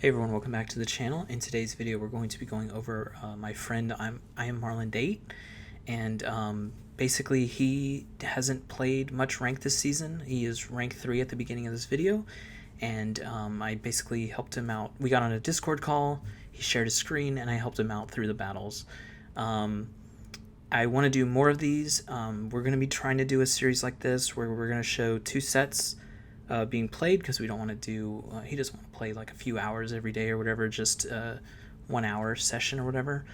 Hey everyone, welcome back to the channel. In today's video, we're going to be going over my friend Immarlondait, and basically he hasn't played much rank this season. He is rank 3 at the beginning of this video, and I basically helped him out. We got on a Discord call, he shared his screen, and I helped him out through the battles. I want to do more of these. We're going to be trying to do a series like this where we're going to show 2 sets being played, because we don't want to do he doesn't want to play like a few hours every day or whatever, just 1 hour session or whatever.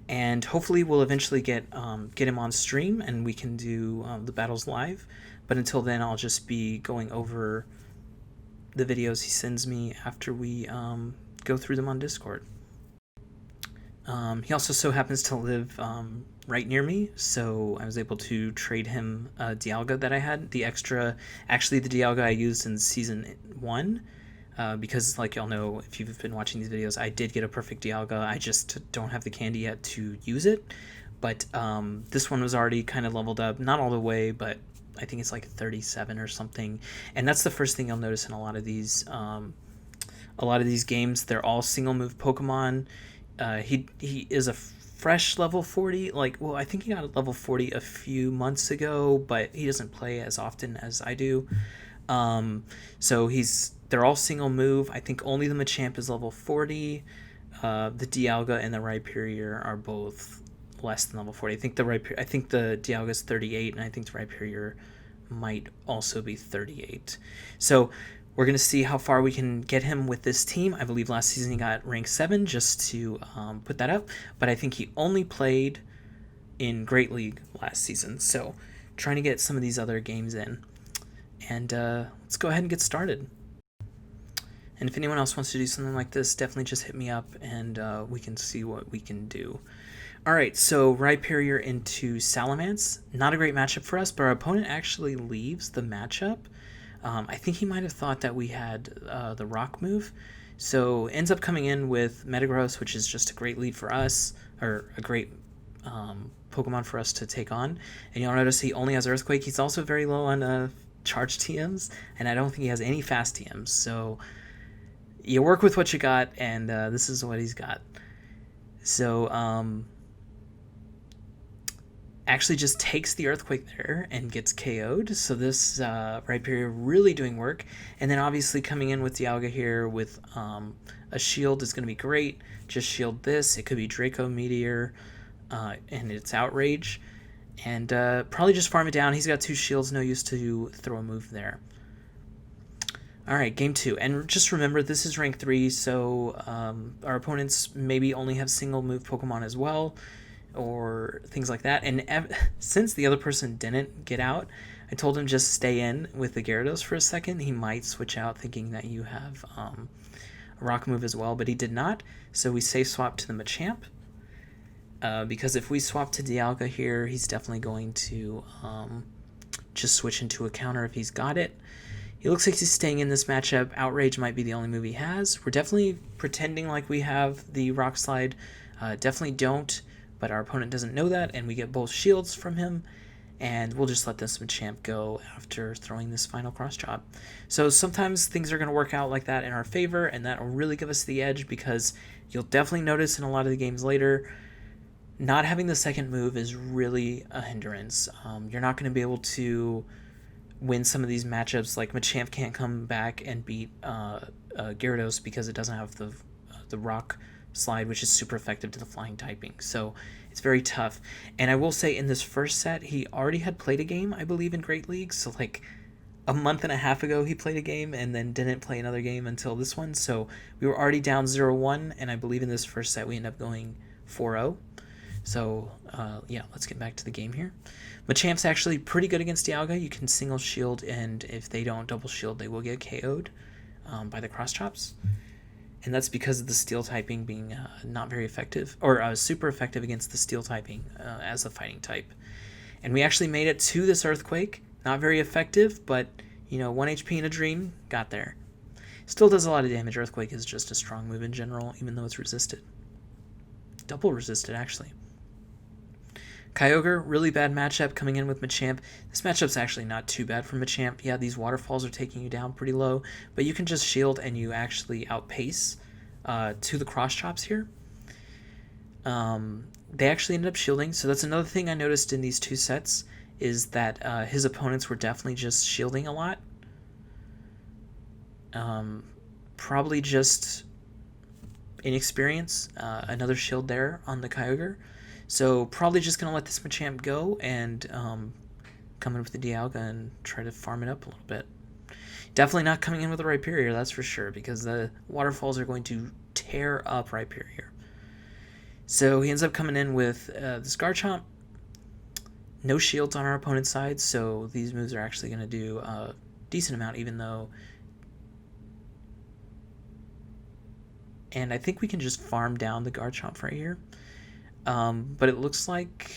And hopefully we'll eventually get him on stream and we can do the battles live, but until then I'll just be going over the videos he sends me after we go through them on Discord. He also so happens to live right near me, so I was able to trade him a Dialga that I had. Actually the Dialga I used in Season 1, because like y'all know, if you've been watching these videos, I did get a perfect Dialga. I just don't have the candy yet to use it, but this one was already kind of leveled up, not all the way, but I think it's like 37 or something, and that's the first thing you'll notice in a lot of these games. They're all single move Pokemon. He is a fresh level 40, I think he got a level 40 a few months ago, but he doesn't play as often as I do. So they're all single move. I think only the Machamp is level 40. The Dialga and the Rhyperior are both less than level 40. I think the Dialga is 38, and I think the Rhyperior might also be 38. So we're going to see how far we can get him with this team. I believe last season he got rank 7, just to put that up. But I think he only played in Great League last season. So trying to get some of these other games in. And let's go ahead and get started. And if anyone else wants to do something like this, definitely just hit me up and we can see what we can do. Alright, so Rhyperior into Salamence. Not a great matchup for us, but our opponent actually leaves the matchup. I think he might have thought that we had the rock move, so ends up coming in with Metagross, which is just a great lead for us, or a great Pokemon for us to take on. And you'll notice he only has Earthquake. He's also very low on charge TMs, and I don't think he has any fast TMs, so you work with what you got, and this is what he's got. So actually just takes the Earthquake there and gets KO'd. So this Rhyperior really doing work. And then obviously coming in with Dialga here with a shield is going to be great. Just shield this. It could be Draco Meteor and it's Outrage. And probably just farm it down. He's got 2 shields, no use to throw a move there. Alright, game 2. And just remember, this is rank 3, so our opponents maybe only have single move Pokemon as well, or things like that. And since the other person didn't get out, I told him just stay in with the Gyarados for a second. He might switch out thinking that you have a rock move as well, but he did not. So we safe swap to the Machamp, because if we swap to Dialga here, he's definitely going to just switch into a counter if he's got it. He looks like he's staying in this matchup. Outrage might be the only move he has. We're definitely pretending like we have the Rock Slide. Definitely don't, but our opponent doesn't know that, and we get both shields from him, and we'll just let this Machamp go after throwing this final cross chop. So sometimes things are going to work out like that in our favor, and that will really give us the edge, because you'll definitely notice in a lot of the games later, not having the second move is really a hindrance. You're not going to be able to win some of these matchups. Like Machamp can't come back and beat Gyarados because it doesn't have the Rock Slide, which is super effective to the flying typing, so it's very tough. And I will say, in this first set, he already had played a game, I believe, in Great League. So like a month and a half ago he played a game and then didn't play another game until this one, so we were already down 0-1, and I believe in this first set we ended up going 4-0. So yeah, let's get back to the game here. Machamp's actually pretty good against Dialga. You can single shield, and if they don't double shield, they will get KO'd by the cross chops. And that's because of the steel typing being not very effective, or super effective against the steel typing as a fighting type. And we actually made it to this Earthquake. Not very effective, but 1 HP in a dream, got there. Still does a lot of damage. Earthquake is just a strong move in general, even though it's resisted. Double resisted, actually. Kyogre, really bad matchup coming in with Machamp. This matchup's actually not too bad for Machamp. Yeah, these waterfalls are taking you down pretty low, but you can just shield and you actually outpace to the cross chops here. They actually ended up shielding, so that's another thing I noticed in these two sets, is that his opponents were definitely just shielding a lot. Probably just inexperience. Another shield there on the Kyogre. So probably just going to let this Machamp go and come in with the Dialga and try to farm it up a little bit. Definitely not coming in with a Rhyperior, that's for sure, because the waterfalls are going to tear up Rhyperior. So he ends up coming in with this Garchomp. No shields on our opponent's side, so these moves are actually going to do a decent amount, even though... And I think we can just farm down the Garchomp right here. But it looks like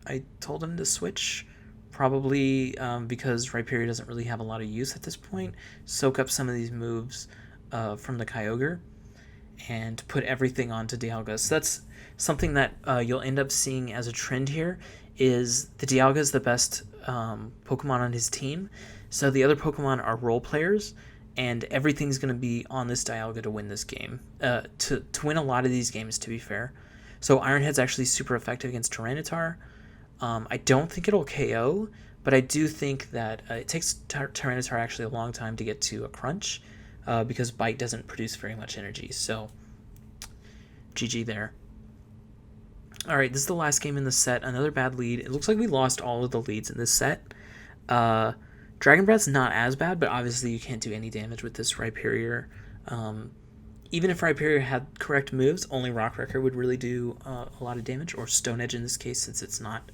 I told him to switch, probably because Rhyperior doesn't really have a lot of use at this point. Soak up some of these moves from the Kyogre and put everything onto Dialga. So that's something that you'll end up seeing as a trend here, is the Dialga is the best Pokemon on his team. So the other Pokemon are role players, and everything's going to be on this Dialga to win this game. To win a lot of these games, to be fair. So Iron Head's actually super effective against Tyranitar. I don't think it'll KO, but I do think that it takes Tyranitar actually a long time to get to a crunch, because Bite doesn't produce very much energy. So GG there. Alright, this is the last game in the set. Another bad lead. It looks like we lost all of the leads in this set. Dragon Breath's not as bad, but obviously you can't do any damage with this Rhyperior. Even if Rhyperior had correct moves, only Rock Wrecker would really do a lot of damage, or Stone Edge in this case, since it's not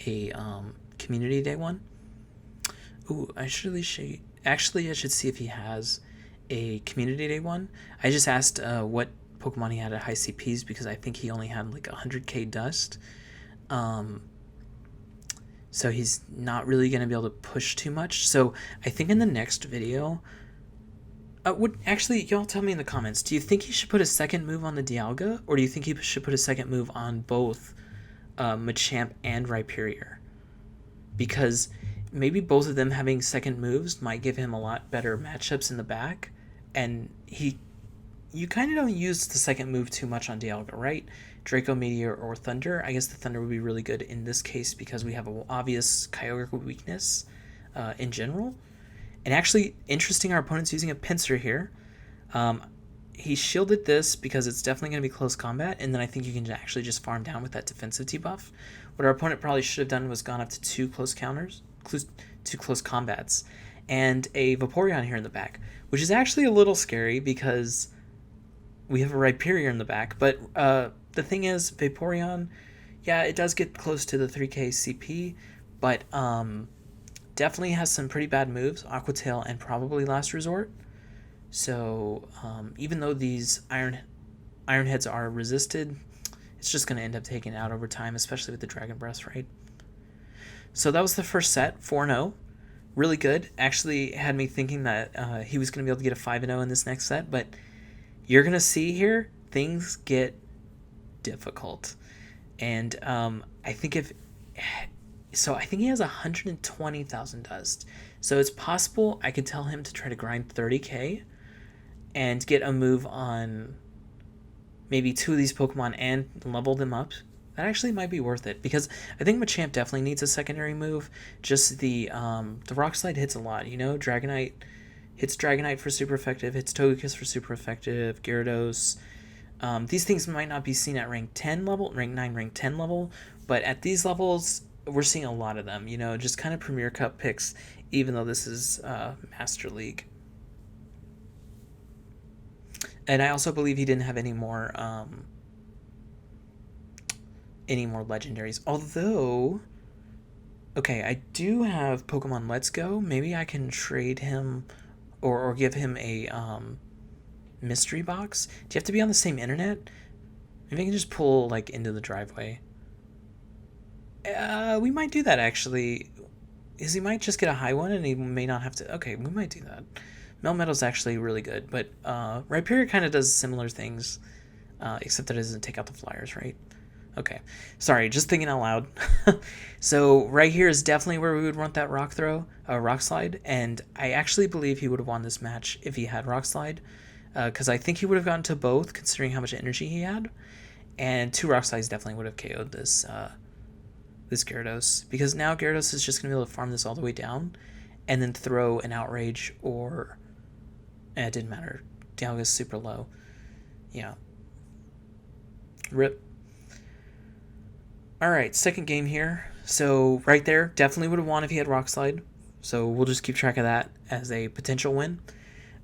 a Community Day one. Ooh, I should really actually, I should see if he has a Community Day one. I just asked what Pokemon he had at high CPs, because I think he only had like 100k dust. So he's not really going to be able to push too much. So I think in the next video... y'all tell me in the comments, do you think he should put a second move on the Dialga, or do you think he should put a second move on both Machamp and Rhyperior? Because maybe both of them having second moves might give him a lot better matchups in the back, and you kind of don't use the second move too much on Dialga, right? Draco Meteor or Thunder. I guess the Thunder would be really good in this case because we have an obvious Kyogre weakness in general. And actually, interesting, our opponent's using a Pinsir here. He shielded this because it's definitely going to be close combat, and then I think you can actually just farm down with that defensive debuff. What our opponent probably should have done was gone up to two close combats, and a Vaporeon here in the back, which is actually a little scary because we have a Rhyperior in the back. But the thing is, Vaporeon, yeah, it does get close to the 3k CP, but definitely has some pretty bad moves, Aqua Tail and probably Last Resort. So even though these Iron Heads are resisted, it's just going to end up taking it out over time, especially with the Dragon Breath, right? So that was the first set, 4-0. Really good. Actually had me thinking that he was going to be able to get a 5-0 in this next set, but you're going to see here, things get difficult. And I think I think he has 120,000 dust. So it's possible I could tell him to try to grind 30k and get a move on maybe two of these Pokemon and level them up. That actually might be worth it, because I think Machamp definitely needs a secondary move. Just the Rock Slide hits a lot, you know? Dragonite hits Dragonite for super effective, hits Togekiss for super effective, Gyarados. These things might not be seen at rank 10 level, rank 9, rank 10 level, but at these levels, we're seeing a lot of them, you know, just kind of Premier Cup picks, even though this is Master League. And I also believe he didn't have any more legendaries. Although, okay, I do have Pokemon Let's Go. Maybe I can trade him or give him a mystery box. Do you have to be on the same internet? Maybe I can just pull like into the driveway. We might do that actually. He might just get a high one and he may not have to. Okay, we might do that. Melmetal's actually really good, but Rhyperior kind of does similar things, except that it doesn't take out the flyers, right? Okay, sorry, just thinking out loud. So right here is definitely where we would want that Rock Slide, and I actually believe he would have won this match if he had Rock Slide. because I think he would have gotten to both considering how much energy he had, and 2 rock slides definitely would have KO'd this Gyarados, because now Gyarados is just going to be able to farm this all the way down and then throw an Outrage or... it didn't matter. Dialga's super low. Yeah. RIP. Alright, second game here. So right there, definitely would have won if he had Rock Slide. So we'll just keep track of that as a potential win.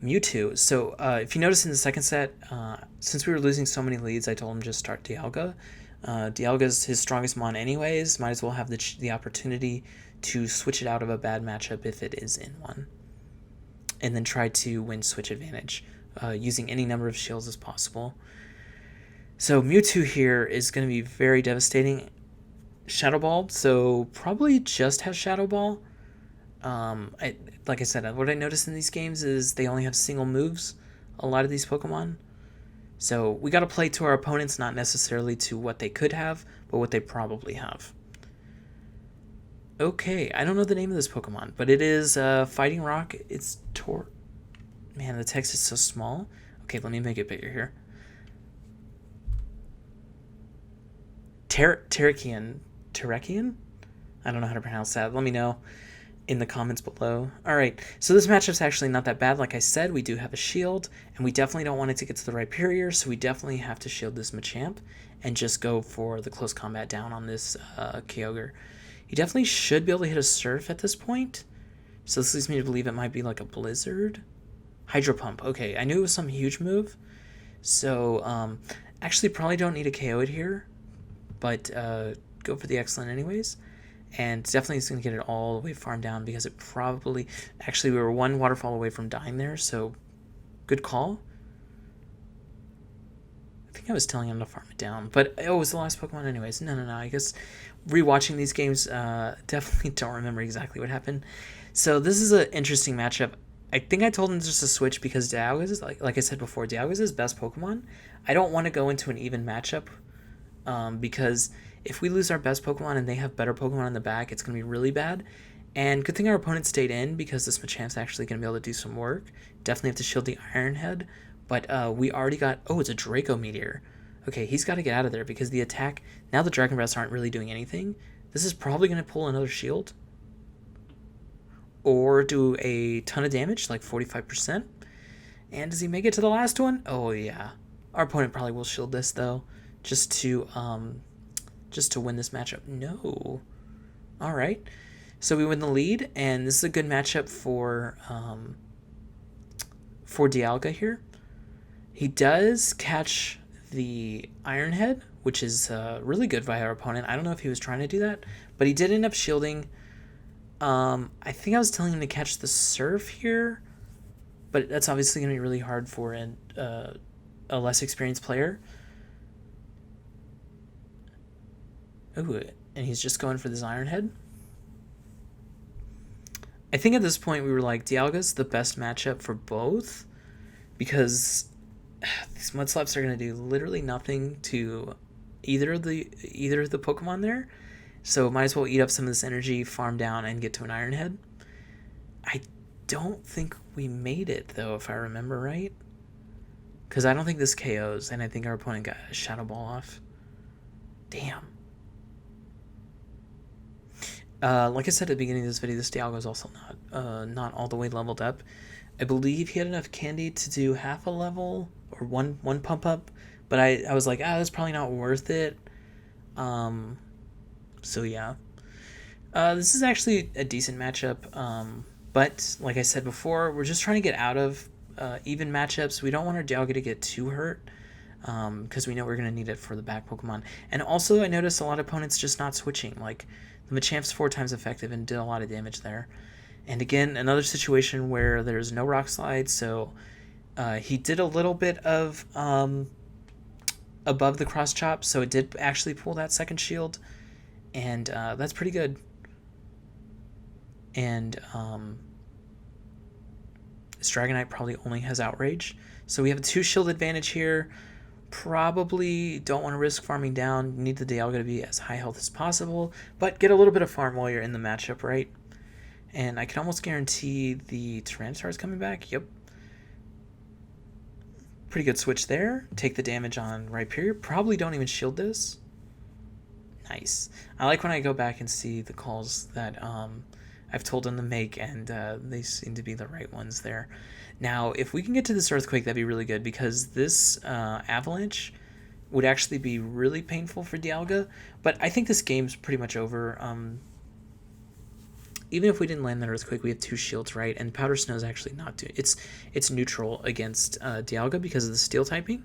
Mewtwo. So if you notice in the second set, since we were losing so many leads, I told him just start Dialga. Dialga's his strongest mon anyways. Might as well have the opportunity to switch it out of a bad matchup if it is in one. And then try to win switch advantage using any number of shields as possible. So Mewtwo here is going to be very devastating. Shadow Ball, so probably just has Shadow Ball. Like I said, what I noticed in these games is they only have single moves, a lot of these Pokemon. So we got to play to our opponents, not necessarily to what they could have, but what they probably have. Okay, I don't know the name of this Pokemon, but it is Fighting Rock. It's Man, the text is so small. Okay, let me make it bigger here. Terrakion? I don't know how to pronounce that. Let me know in the comments below. Alright, so this matchup's actually not that bad. Like I said, we do have a shield, and we definitely don't want it to get to the Rhyperior, so we definitely have to shield this Machamp and just go for the close combat down on this Kyogre. He definitely should be able to hit a Surf at this point, so this leads me to believe it might be like a Blizzard. Hydro Pump. Okay, I knew it was some huge move, so actually probably don't need a KO it here, but go for the Excellent anyways. And definitely it's going to get it all the way farmed down because it probably... Actually, we were one waterfall away from dying there, so good call. I think I was telling him to farm it down, but it was the last Pokemon anyways. No. I guess rewatching these games, definitely don't remember exactly what happened. So this is an interesting matchup. I think I told him just to switch because Dialga is, like I said before, Dialga is his best Pokemon. I don't want to go into an even matchup because if we lose our best Pokemon and they have better Pokemon in the back, it's going to be really bad. And good thing our opponent stayed in because this Machamp's actually going to be able to do some work. Definitely have to shield the Iron Head. But we already got... Oh, it's a Draco Meteor. Okay, he's got to get out of there because the attack... Now the Dragon Breaths aren't really doing anything. This is probably going to pull another shield. Or do a ton of damage, like 45%. And does he make it to the last one? Oh, yeah. Our opponent probably will shield this, though. Just to win this matchup. No. All right. So we win the lead, and this is a good matchup for Dialga here. He does catch the Iron Head, which is really good by our opponent. I don't know if he was trying to do that, but he did end up shielding. I think I was telling him to catch the Surf here, but that's obviously going to be really hard for a less experienced player. Ooh, and he's just going for this Iron Head. I think at this point we were like, Dialga's the best matchup for both because these Mudslaps are going to do literally nothing to either of the Pokemon there. So might as well eat up some of this energy, farm down, and get to an Iron Head. I don't think we made it, though, if I remember right. Because I don't think this KOs, and I think our opponent got a Shadow Ball off. Damn. Like I said at the beginning of this video, this Dialga is also not all the way leveled up. I believe he had enough candy to do half a level, or one pump up, but I was like, that's probably not worth it. So yeah, this is actually a decent matchup, but like I said before, we're just trying to get out of even matchups. We don't want our Dialga to get too hurt, because we know we're going to need it for the back Pokemon. And also, I noticed a lot of opponents just not switching. Like, the Machamp's 4 times effective and did a lot of damage there. And again, another situation where there's no Rock Slide, so he did a little bit of above the Cross Chop, so it did actually pull that second shield. And that's pretty good. And this Dragonite probably only has Outrage. So we have a 2 shield advantage here. Probably don't want to risk farming down. Need the Dialga to be as high health as possible. But get a little bit of farm while you're in the matchup, right? And I can almost guarantee the Tyranitar is coming back. Yep. Pretty good switch there. Take the damage on Rhyperior. Probably don't even shield this. Nice. I like when I go back and see the calls that I've told them to make, and they seem to be the right ones there. Now, if we can get to this Earthquake, that'd be really good, because this Avalanche would actually be really painful for Dialga, but I think this game's pretty much over. Even if we didn't land that Earthquake, we have 2 shields, right? And Powder Snow is actually not doing... It's neutral against Dialga because of the Steel typing.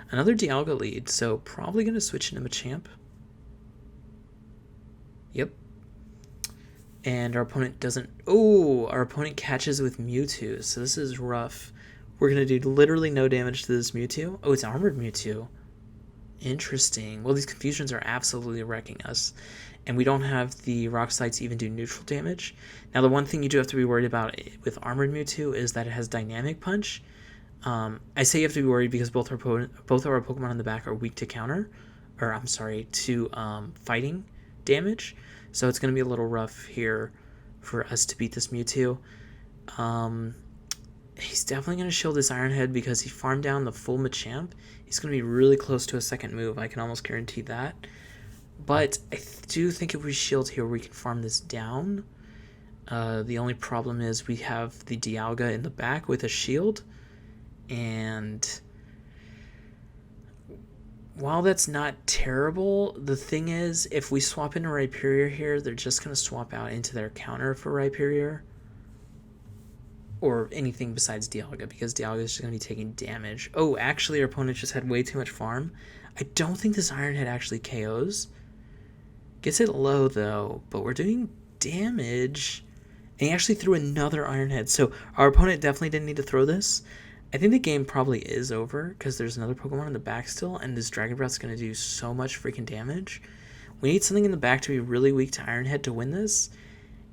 Another Dialga lead, so probably going to switch into Machamp. Yep. And our opponent doesn't... Oh, our opponent catches with Mewtwo, so this is rough. We're going to do literally no damage to this Mewtwo. Oh, it's Armored Mewtwo. Interesting. Well, these Confusions are absolutely wrecking us. And we don't have the Rock Slide to even do neutral damage. Now, the one thing you do have to be worried about with Armored Mewtwo is that it has Dynamic Punch. I say you have to be worried because both of our Pokemon on the back are weak to counter. Or, I'm sorry, to fighting damage. So it's going to be a little rough here for us to beat this Mewtwo. He's definitely going to shield this Iron Head because he farmed down the full Machamp. He's going to be really close to a second move. I can almost guarantee that. But I do think if we shield here, we can farm this down. The only problem is we have the Dialga in the back with a shield. And while that's not terrible, the thing is, if we swap into Rhyperior here, they're just going to swap out into their counter for Rhyperior. Or anything besides Dialga, because Dialga is just going to be taking damage. Oh, actually, our opponent just had way too much farm. I don't think this Iron Head actually KOs. Gets it low, though, but we're doing damage. And he actually threw another Iron Head, so our opponent definitely didn't need to throw this. I think the game probably is over, because there's another Pokemon in the back still, and this Dragon Breath's going to do so much freaking damage. We need something in the back to be really weak to Iron Head to win this.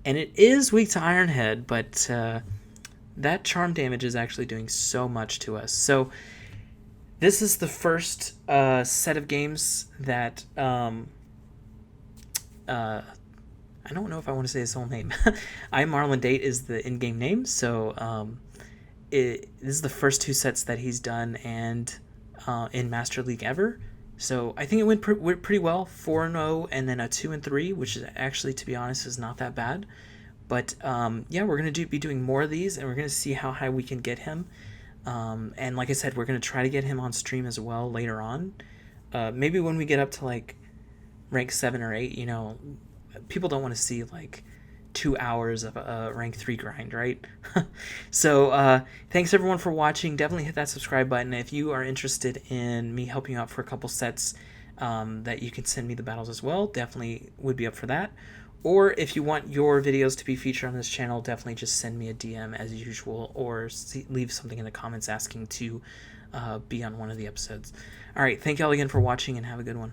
And it is weak to Iron Head, but that charm damage is actually doing so much to us. So this is the first set of games that... I don't know if I want to say his whole name. Immarlondait is the in-game name, so this is the first 2 sets that he's done and in Master League ever. So I think it went pretty well, 4-0 and then a 2-3, which is actually, to be honest, is not that bad. But yeah, we're going to be doing more of these, and we're going to see how high we can get him. And like I said, we're going to try to get him on stream as well later on. Maybe when we get up to like rank 7 or 8, you know, people don't want to see like 2 hours of a rank 3 grind, right? So thanks everyone for watching. Definitely hit that subscribe button. If you are interested in me helping you out for a couple sets, that you can send me the battles as well, definitely would be up for that. Or if you want your videos to be featured on this channel, definitely just send me a DM as usual, or leave something in the comments asking to be on one of the episodes. All right, thank you all again for watching, and have a good one.